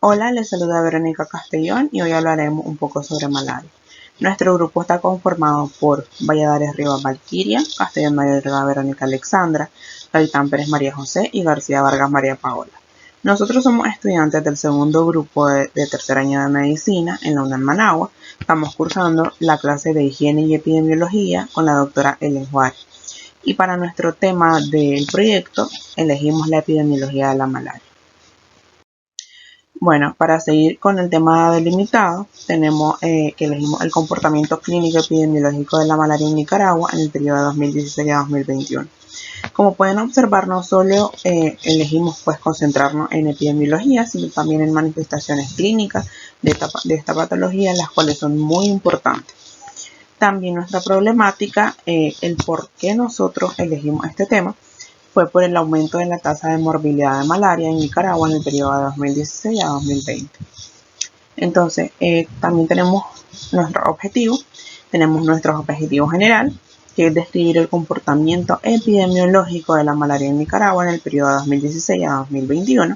Hola, les saluda Verónica Castellón y hoy hablaremos un poco sobre malaria. Nuestro grupo está conformado por Valladares Rivas Valquiria, Castellón Mayorga Verónica Alexandra, Gaitán Pérez María José y García Vargas María Paola. Nosotros somos estudiantes del segundo grupo de tercer año de medicina en la UNAM Managua. Estamos cursando la clase de higiene y epidemiología con la doctora Ellen Juárez. Y para nuestro tema del proyecto elegimos la epidemiología de la malaria. Bueno, para seguir con el tema delimitado, tenemos que elegimos el comportamiento clínico epidemiológico de la malaria en Nicaragua en el periodo de 2016 a 2021. Como pueden observar, no solo elegimos concentrarnos en epidemiología, sino también en manifestaciones clínicas de esta patología, las cuales son muy importantes. También nuestra problemática, el por qué nosotros elegimos este tema, fue por el aumento de la tasa de morbilidad de malaria en Nicaragua en el periodo de 2016 a 2020. Entonces, también tenemos nuestros objetivos. Tenemos nuestro objetivo general, que es describir el comportamiento epidemiológico de la malaria en Nicaragua en el periodo de 2016 a 2021.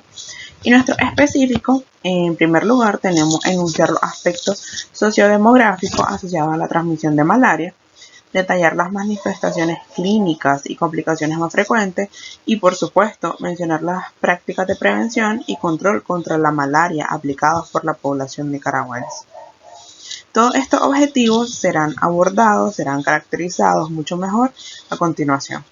Y nuestro específico, en primer lugar, tenemos enunciar los aspectos sociodemográficos asociados a la transmisión de malaria, detallar las manifestaciones clínicas y complicaciones más frecuentes y, por supuesto, mencionar las prácticas de prevención y control contra la malaria aplicados por la población nicaragüense. Todos estos objetivos serán abordados, serán caracterizados mucho mejor a continuación.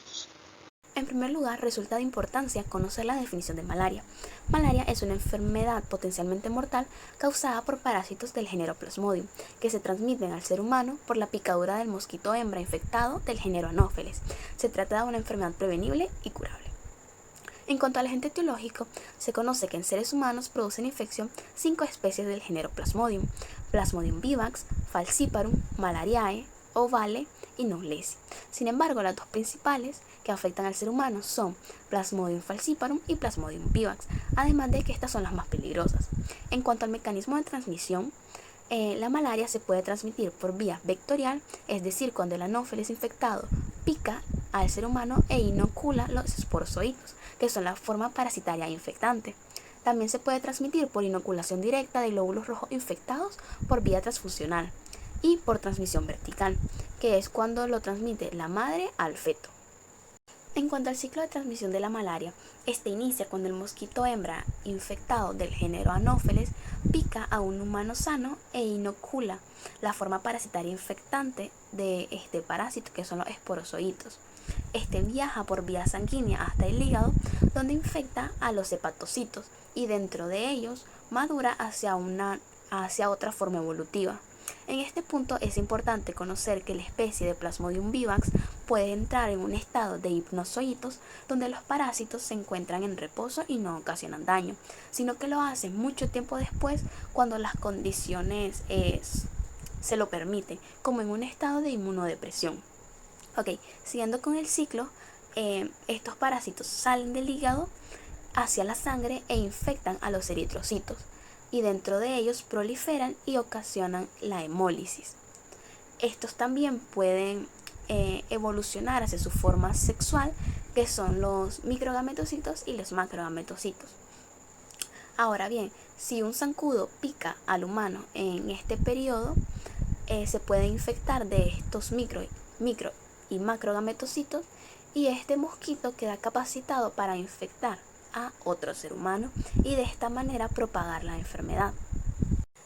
En primer lugar, resulta de importancia conocer la definición de malaria. Malaria es una enfermedad potencialmente mortal causada por parásitos del género Plasmodium, que se transmiten al ser humano por la picadura del mosquito hembra infectado del género Anopheles. Se trata de una enfermedad prevenible y curable. En cuanto al agente etiológico, se conoce que en seres humanos producen infección 5 especies del género Plasmodium: Plasmodium vivax, Falciparum, Malariae, Ovale y Knowlesi. Sin embargo, las dos principales que afectan al ser humano son Plasmodium falciparum y Plasmodium vivax, además de que estas son las más peligrosas. En cuanto al mecanismo de transmisión, la malaria se puede transmitir por vía vectorial, es decir, cuando el anófeles infectado pica al ser humano e inocula los esporozoitos, que son la forma parasitaria infectante. También se puede transmitir por inoculación directa de glóbulos rojos infectados por vía transfusional y por transmisión vertical, que es cuando lo transmite la madre al feto. En cuanto al ciclo de transmisión de la malaria, este inicia cuando el mosquito hembra infectado del género Anopheles pica a un humano sano e inocula la forma parasitaria infectante de este parásito, que son los esporozoitos. Este viaja por vía sanguínea hasta el hígado, donde infecta a los hepatocitos y dentro de ellos madura hacia otra forma evolutiva. En este punto es importante conocer que la especie de Plasmodium vivax puede entrar en un estado de hipnozoitos, donde los parásitos se encuentran en reposo y no ocasionan daño, sino que lo hacen mucho tiempo después, cuando las condiciones se lo permiten, como en un estado de inmunodepresión. Siguiendo con el ciclo, estos parásitos salen del hígado hacia la sangre e infectan a los eritrocitos, y dentro de ellos proliferan y ocasionan la hemólisis. Estos también pueden evolucionar hacia su forma sexual, que son los microgametocitos y los macrogametocitos. Ahora bien, si un zancudo pica al humano en este periodo, se puede infectar de estos micro y macrogametocitos, y este mosquito queda capacitado para infectar a otro ser humano y de esta manera propagar la enfermedad.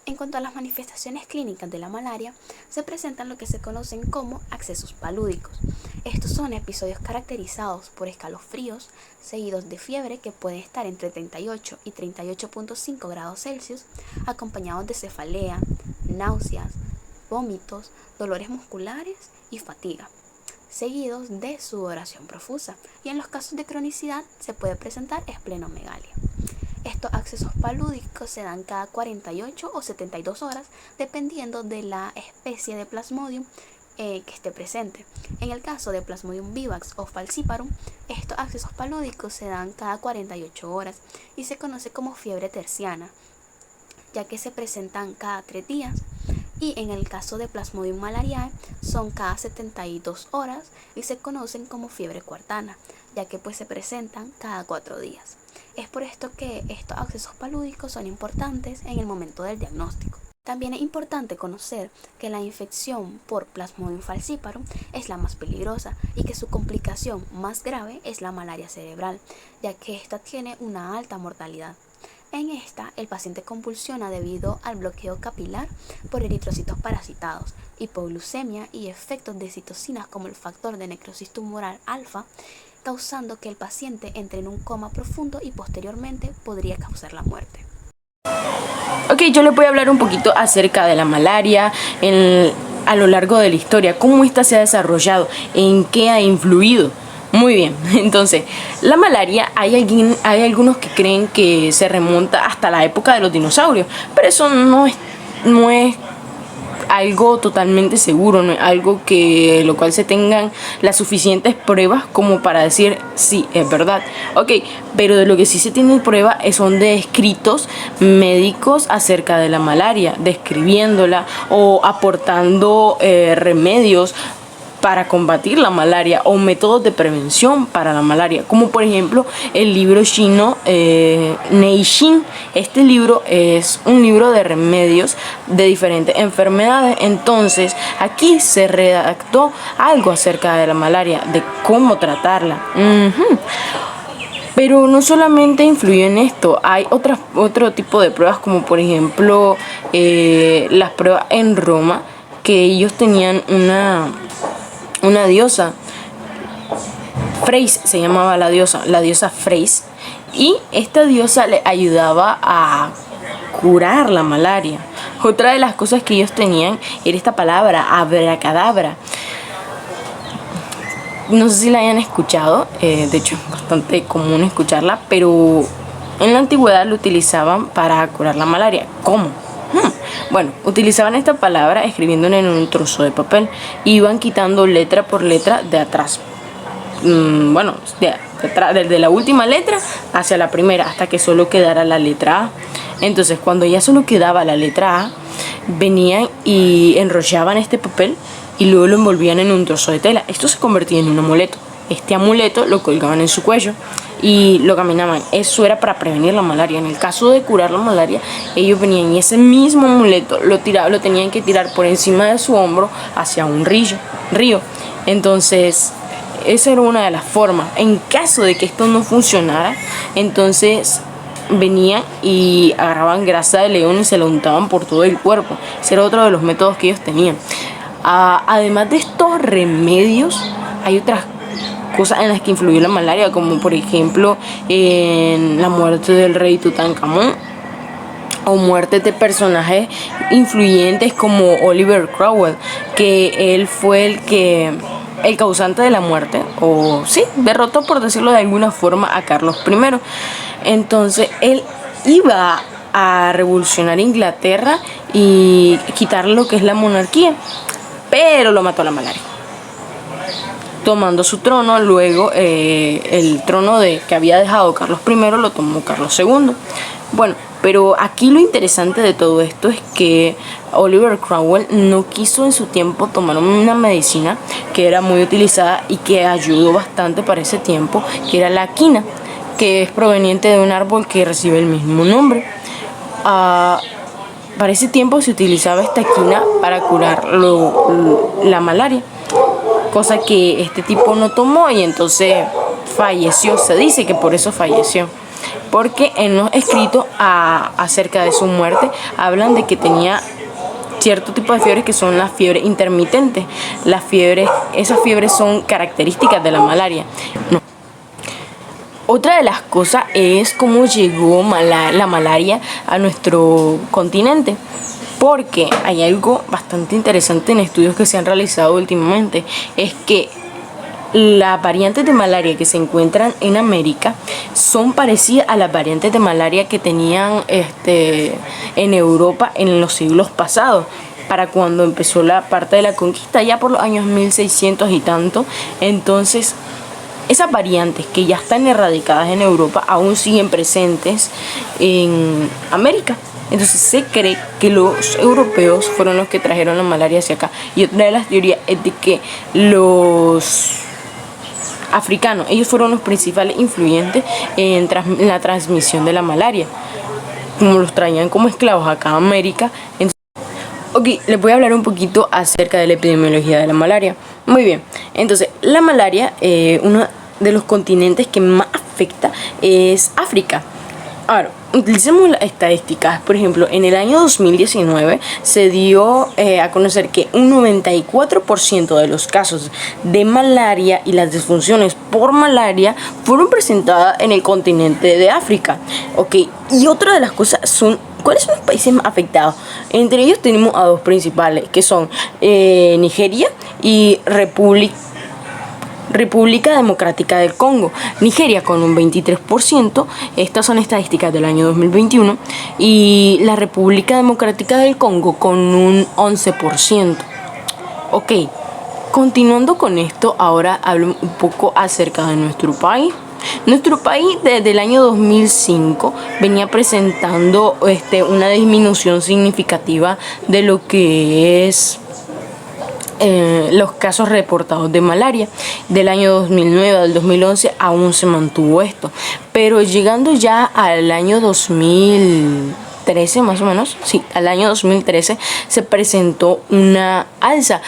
En cuanto a las manifestaciones clínicas de la malaria, se presentan lo que se conocen como accesos palúdicos. Estos son episodios caracterizados por escalofríos seguidos de fiebre, que puede estar entre 38 y 38.5 grados Celsius, acompañados de cefalea, náuseas, vómitos, dolores musculares y fatiga, seguidos de sudoración profusa, y en los casos de cronicidad se puede presentar esplenomegalia. Estos accesos palúdicos se dan cada 48 o 72 horas, dependiendo de la especie de Plasmodium que esté presente. En el caso de Plasmodium vivax o falciparum, estos accesos palúdicos se dan cada 48 horas y se conoce como fiebre terciana, ya que se presentan cada 3 días. Y en el caso de Plasmodium malariae son cada 72 horas y se conocen como fiebre cuartana, ya que se presentan cada 4 días. Es por esto que estos accesos palúdicos son importantes en el momento del diagnóstico. También es importante conocer que la infección por Plasmodium falciparum es la más peligrosa y que su complicación más grave es la malaria cerebral, ya que esta tiene una alta mortalidad. En esta, el paciente convulsiona debido al bloqueo capilar por eritrocitos parasitados, hipoglucemia y efectos de citocinas como el factor de necrosis tumoral alfa, causando que el paciente entre en un coma profundo y posteriormente podría causar la muerte. Ok, yo les voy a hablar un poquito acerca de la malaria a lo largo de la historia, cómo esta se ha desarrollado, en qué ha influido. Muy bien, entonces, la malaria, hay algunos que creen que se remonta hasta la época de los dinosaurios, pero eso no es algo totalmente seguro, no es algo que lo cual se tengan las suficientes pruebas como para decir sí, es verdad. Ok, pero de lo que sí se tiene prueba son de escritos médicos acerca de la malaria, describiéndola o aportando remedios para combatir la malaria o métodos de prevención para la malaria, como por ejemplo el libro chino Neishin. Este libro es un libro de remedios de diferentes enfermedades. Entonces aquí se redactó algo acerca de la malaria, de cómo tratarla. Pero no solamente influyó en esto, hay otro tipo de pruebas, como por ejemplo las pruebas en Roma, que ellos tenían una diosa, Freis se llamaba la diosa Freis, y esta diosa le ayudaba a curar la malaria. Otra de las cosas que ellos tenían era esta palabra, abracadabra. No sé si la hayan escuchado, de hecho es bastante común escucharla, pero en la antigüedad lo utilizaban para curar la malaria. ¿Cómo? Bueno, utilizaban esta palabra escribiéndola en un trozo de papel. Iban quitando letra por letra de atrás. Desde la última letra hacia la primera, hasta que solo quedara la letra A. Entonces, cuando ya solo quedaba la letra A, venían y enrollaban este papel y luego lo envolvían en un trozo de tela. Esto se convertía en un amuleto. Este amuleto lo colgaban en su cuello y lo caminaban. Eso era para prevenir la malaria. En el caso de curar la malaria, ellos venían y ese mismo amuleto lo tenían que tirar por encima de su hombro hacia un río. Entonces, esa era una de las formas. En caso de que esto no funcionara, entonces venían y agarraban grasa de león y se la untaban por todo el cuerpo. Ese era otro de los métodos que ellos tenían. Además de estos remedios, hay otras cosas en las que influyó la malaria, como por ejemplo en la muerte del rey Tutankamón, o muertes de personajes influyentes como Oliver Cromwell, que él fue el causante de la muerte, o sí, derrotó, por decirlo de alguna forma, a Carlos I. Entonces él iba a revolucionar Inglaterra y quitar lo que es la monarquía, pero lo mató la malaria, tomando su trono. Luego el trono que había dejado Carlos I lo tomó Carlos II. Bueno, pero aquí lo interesante de todo esto es que Oliver Cromwell no quiso en su tiempo tomar una medicina que era muy utilizada y que ayudó bastante para ese tiempo, que era la quina, que es proveniente de un árbol que recibe el mismo nombre. Para ese tiempo se utilizaba esta quina para curar la malaria, cosa que este tipo no tomó y entonces falleció. Se dice que por eso falleció, porque en los escritos acerca de su muerte hablan de que tenía cierto tipo de fiebres que son las fiebres intermitentes. Esas fiebres son características de la malaria. Otra de las cosas es cómo llegó la malaria a nuestro continente, porque hay algo bastante interesante en estudios que se han realizado últimamente, es que las variantes de malaria que se encuentran en América son parecidas a las variantes de malaria que tenían en Europa en los siglos pasados, para cuando empezó la parte de la conquista, ya por los años 1600 y tanto. Entonces, esas variantes que ya están erradicadas en Europa aún siguen presentes en América. Entonces se cree que los europeos fueron los que trajeron la malaria hacia acá. Y otra de las teorías es de que los africanos. Ellos fueron los principales influyentes en la transmisión de la malaria, como los traían como esclavos acá a América. Ok, les voy a hablar un poquito acerca de la epidemiología de la malaria. Muy bien, entonces la malaria, uno de los continentes que más afecta es África. Ahora, utilicemos las estadísticas. Por ejemplo, en el año 2019 se dio a conocer que un 94% de los casos de malaria y las disfunciones por malaria fueron presentadas en el continente de África. Ok, y otra de las cosas son, ¿cuáles son los países más afectados? Entre ellos tenemos a dos principales, que son Nigeria y República Democrática del Congo. Nigeria con un 23%, estas son estadísticas del año 2021, y la República Democrática del Congo con un 11%. Ok, continuando con esto, ahora hablo un poco acerca de nuestro país. Nuestro país desde el año 2005 venía presentando una disminución significativa de lo que es los casos reportados de malaria. Del año 2009 al 2011 aún se mantuvo esto, pero llegando ya al año 2013 más o menos, sí, al año 2013 se presentó una alza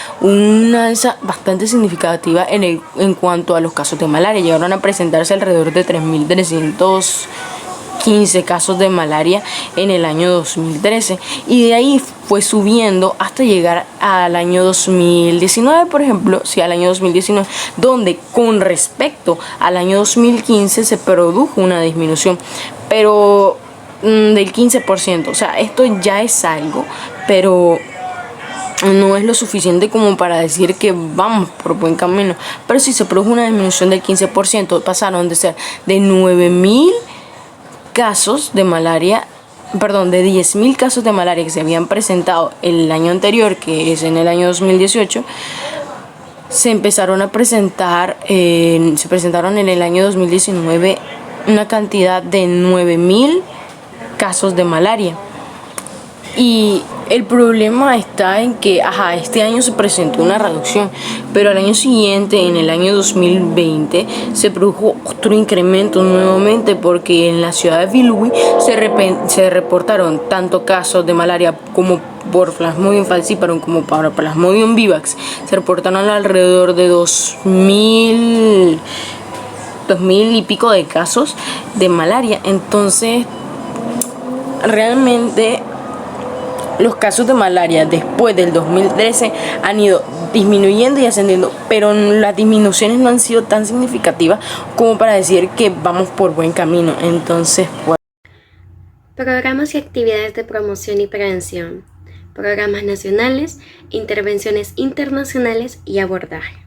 bastante significativa en cuanto a los casos de malaria. Llegaron a presentarse alrededor de 3.315 casos de malaria en el año 2013, y de ahí fue subiendo hasta llegar al año 2019, por ejemplo, sí, al año 2019, donde con respecto al año 2015 se produjo una disminución, pero del 15%. O sea, esto ya es algo, pero no es lo suficiente como para decir que vamos por buen camino. Pero sí se produjo una disminución del 15%. Pasaron de ser de 9.000 casos de malaria, de 10.000 casos de malaria que se habían presentado el año anterior, que es en el año 2018, se empezaron a presentar, se presentaron en el año 2019 una cantidad de 9.000 casos de malaria. Y el problema está en que, este año se presentó una reducción, pero al año siguiente, en el año 2020, se produjo otro incremento nuevamente, porque en la ciudad de Bilwi se reportaron tanto casos de malaria como por Plasmodium falciparum como por Plasmodium vivax. Se reportaron alrededor de 2.000 y pico de casos de malaria. Entonces, realmente los casos de malaria después del 2013 han ido disminuyendo y ascendiendo, pero las disminuciones no han sido tan significativas como para decir que vamos por buen camino. Entonces, pues, programas y actividades de promoción y prevención, programas nacionales, intervenciones internacionales y abordaje.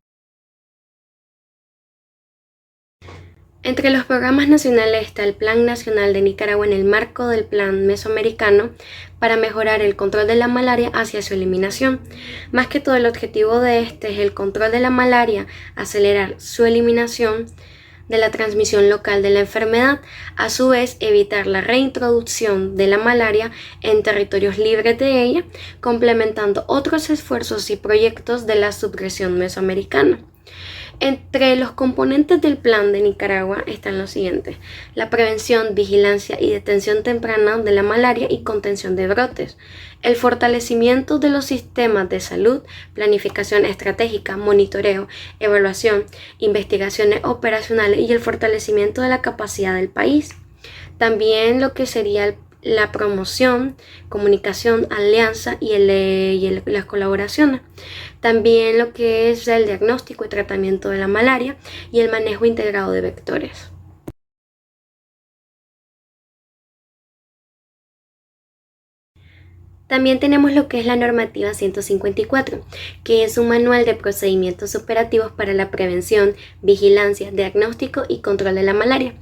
Entre los programas nacionales está el Plan Nacional de Nicaragua en el marco del Plan Mesoamericano para mejorar el control de la malaria hacia su eliminación. Más que todo, el objetivo de este es el control de la malaria, acelerar su eliminación de la transmisión local de la enfermedad, a su vez evitar la reintroducción de la malaria en territorios libres de ella, complementando otros esfuerzos y proyectos de la subregión mesoamericana. Entre los componentes del plan de Nicaragua están los siguientes: la prevención, vigilancia y detención temprana de la malaria y contención de brotes, el fortalecimiento de los sistemas de salud, planificación estratégica, monitoreo, evaluación, investigaciones operacionales y el fortalecimiento de la capacidad del país. También lo que sería la promoción, comunicación, alianza y las colaboraciones. También lo que es el diagnóstico y tratamiento de la malaria y el manejo integrado de vectores. También tenemos lo que es la normativa 154, que es un manual de procedimientos operativos para la prevención, vigilancia, diagnóstico y control de la malaria.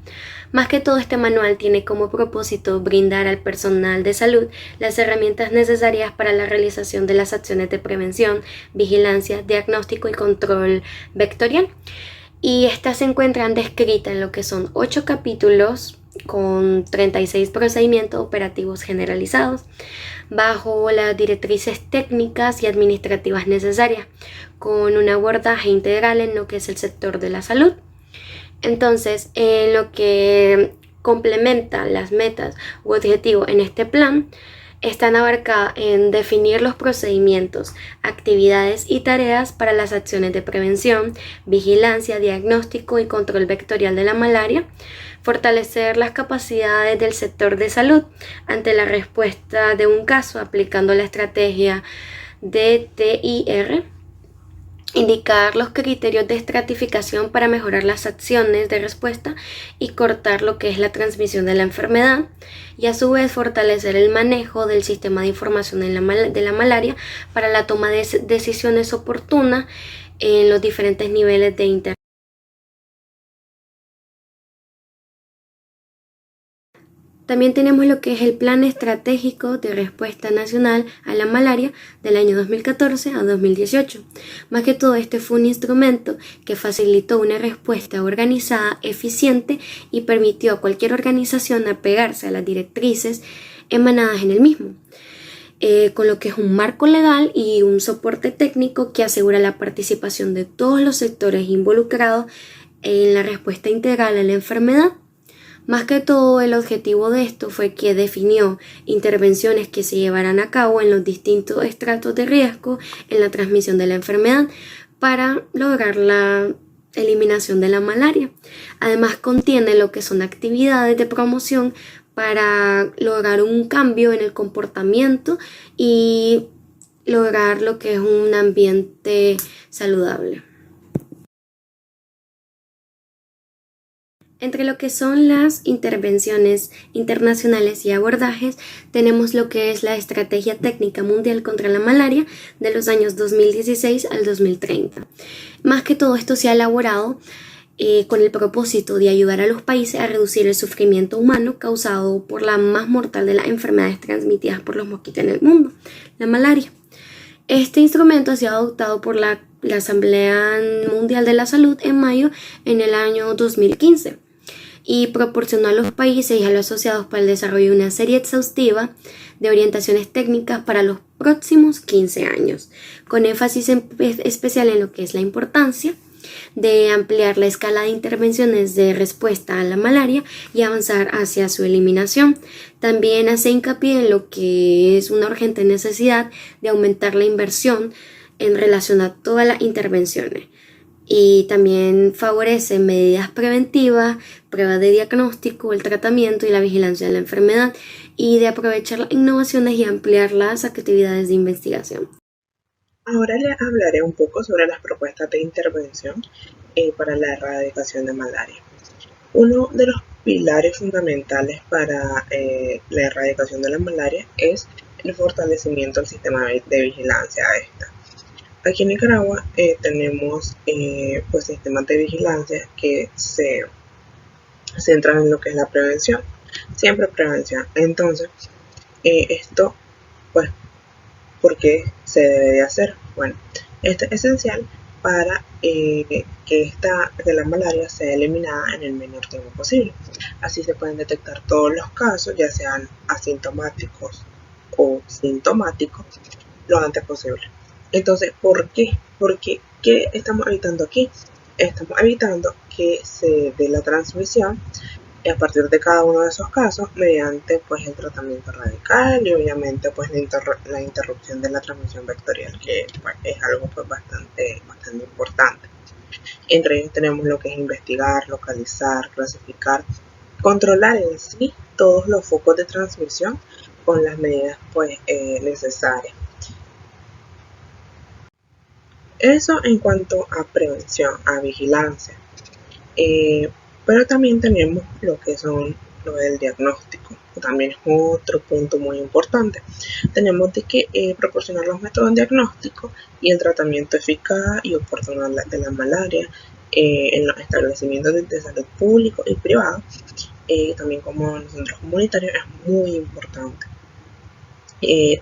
Más que todo, este manual tiene como propósito brindar al personal de salud las herramientas necesarias para la realización de las acciones de prevención, vigilancia, diagnóstico y control vectorial. Y estas se encuentran descritas en lo que son 8 capítulos con 36 procedimientos operativos generalizados, bajo las directrices técnicas y administrativas necesarias, con un abordaje integral en lo que es el sector de la salud. Entonces, en lo que complementa las metas u objetivos en este plan, están abarcadas en definir los procedimientos, actividades y tareas para las acciones de prevención, vigilancia, diagnóstico y control vectorial de la malaria, fortalecer las capacidades del sector de salud ante la respuesta de un caso aplicando la estrategia DTIR, indicar los criterios de estratificación para mejorar las acciones de respuesta y cortar lo que es la transmisión de la enfermedad, y a su vez fortalecer el manejo del sistema de información de la malaria para la toma de decisiones oportunas en los diferentes niveles de intervención. También tenemos lo que es el Plan Estratégico de Respuesta Nacional a la Malaria del año 2014 a 2018. Más que todo, este fue un instrumento que facilitó una respuesta organizada, eficiente y permitió a cualquier organización apegarse a las directrices emanadas en el mismo, con lo que es un marco legal y un soporte técnico que asegura la participación de todos los sectores involucrados en la respuesta integral a la enfermedad. Más que todo, el objetivo de esto fue que definió intervenciones que se llevarán a cabo en los distintos estratos de riesgo en la transmisión de la enfermedad para lograr la eliminación de la malaria. Además, contiene lo que son actividades de promoción para lograr un cambio en el comportamiento y lograr lo que es un ambiente saludable. Entre lo que son las intervenciones internacionales y abordajes, tenemos lo que es la Estrategia Técnica Mundial contra la Malaria de los años 2016 al 2030. Más que todo esto se ha elaborado con el propósito de ayudar a los países a reducir el sufrimiento humano causado por la más mortal de las enfermedades transmitidas por los mosquitos en el mundo, la malaria. Este instrumento ha sido adoptado por la Asamblea Mundial de la Salud en mayo en el año 2015. Y proporcionó a los países y a los asociados para el desarrollo de una serie exhaustiva de orientaciones técnicas para los próximos 15 años, con énfasis especial en lo que es la importancia de ampliar la escala de intervenciones de respuesta a la malaria y avanzar hacia su eliminación. También hace hincapié en lo que es una urgente necesidad de aumentar la inversión en relación a todas las intervenciones. Y también favorece medidas preventivas, pruebas de diagnóstico, el tratamiento y la vigilancia de la enfermedad, y de aprovechar las innovaciones y ampliar las actividades de investigación. Ahora les hablaré un poco sobre las propuestas de intervención para la erradicación de malaria. Uno de los pilares fundamentales para la erradicación de la malaria es el fortalecimiento del sistema de vigilancia a esta. Aquí en Nicaragua tenemos pues sistemas de vigilancia que se centran en lo que es la prevención, siempre prevención. Entonces, esto, pues, ¿por qué se debe de hacer? Bueno, esto es esencial para que la malaria sea eliminada en el menor tiempo posible. Así se pueden detectar todos los casos, ya sean asintomáticos o sintomáticos, lo antes posible. Entonces, ¿por qué? Porque, ¿qué estamos evitando aquí? Estamos evitando que se dé la transmisión a partir de cada uno de esos casos mediante pues el tratamiento radical y obviamente pues la interrupción de la transmisión vectorial, que pues, es algo pues bastante importante. Entre ellos tenemos lo que es investigar, localizar, clasificar, controlar en sí todos los focos de transmisión con las medidas pues necesarias. Eso en cuanto a prevención, a vigilancia. Pero también tenemos lo que son lo del diagnóstico, que también es otro punto muy importante. Tenemos de que proporcionar los métodos diagnósticos y el tratamiento eficaz y oportuno de la malaria en los establecimientos de salud públicos y privados, también como en los centros comunitarios, es muy importante.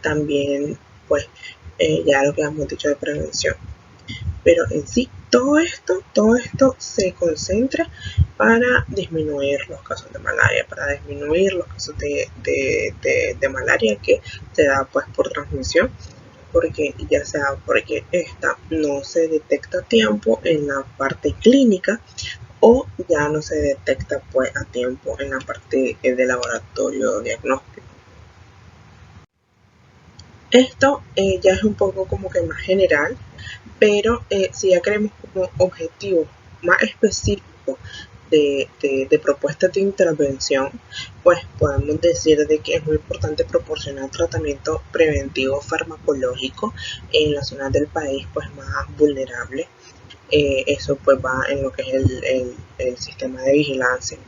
También, pues, ya lo que hemos dicho de prevención. Pero en sí, todo esto se concentra para disminuir los casos de malaria, para disminuir los casos de malaria que se da pues por transmisión, porque ya sea porque esta no se detecta a tiempo en la parte clínica o ya no se detecta pues a tiempo en la parte de laboratorio diagnóstico. Esto ya es un poco como que más general, pero si ya queremos como objetivo más específico de propuestas de intervención, pues podemos decir de que es muy importante proporcionar tratamiento preventivo farmacológico en las zonas del país pues más vulnerables. Eso pues va en lo que es el sistema de vigilancia.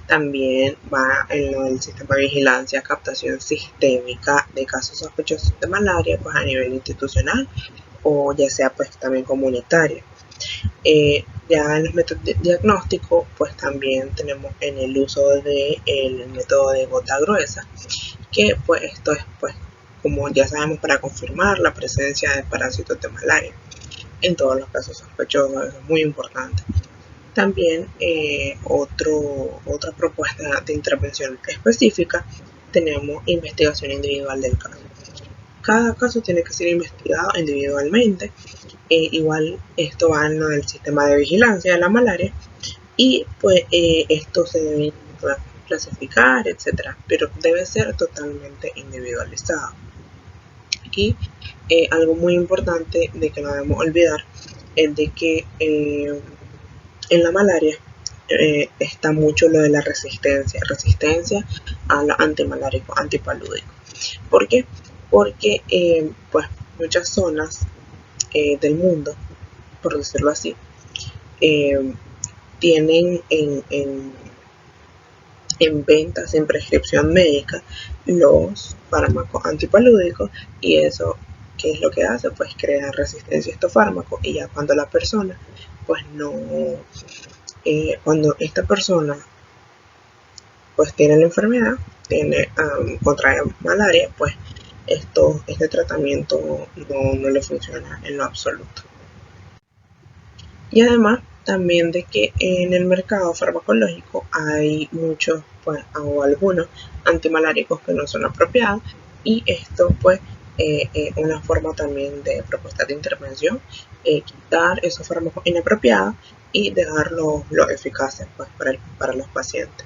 También va en lo del sistema de vigilancia, captación sistémica de casos sospechosos de malaria pues a nivel institucional o ya sea pues también comunitario. Ya en los métodos de diagnóstico pues también tenemos en el uso del método de gota gruesa, que pues esto es pues como ya sabemos para confirmar la presencia de parásitos de malaria en todos los casos sospechosos. Eso es muy importante. También otra propuesta de intervención específica, tenemos investigación individual del caso. Cada caso tiene que ser investigado individualmente. Igual esto va en el sistema de vigilancia de la malaria y pues esto se debe clasificar, etcétera, pero debe ser totalmente individualizado. Aquí algo muy importante de que no debemos olvidar es de que en la malaria está mucho lo de la resistencia a los antimaláricos, antipalúdicos. ¿Por qué? Porque pues muchas zonas del mundo, por decirlo así, tienen en venta sin prescripción médica los fármacos antipalúdicos, y eso, ¿qué es lo que hace? Pues crea resistencia a estos fármacos, y ya cuando la persona pues no cuando esta persona pues tiene la enfermedad, contrae malaria, pues este tratamiento no le funciona en lo absoluto. Y además también de que en el mercado farmacológico hay muchos pues, o algunos antimaláricos que no son apropiados, y esto pues una forma también de propuesta de intervención, quitar esos fármacos inapropiados y dejarlos eficaces pues, para los pacientes.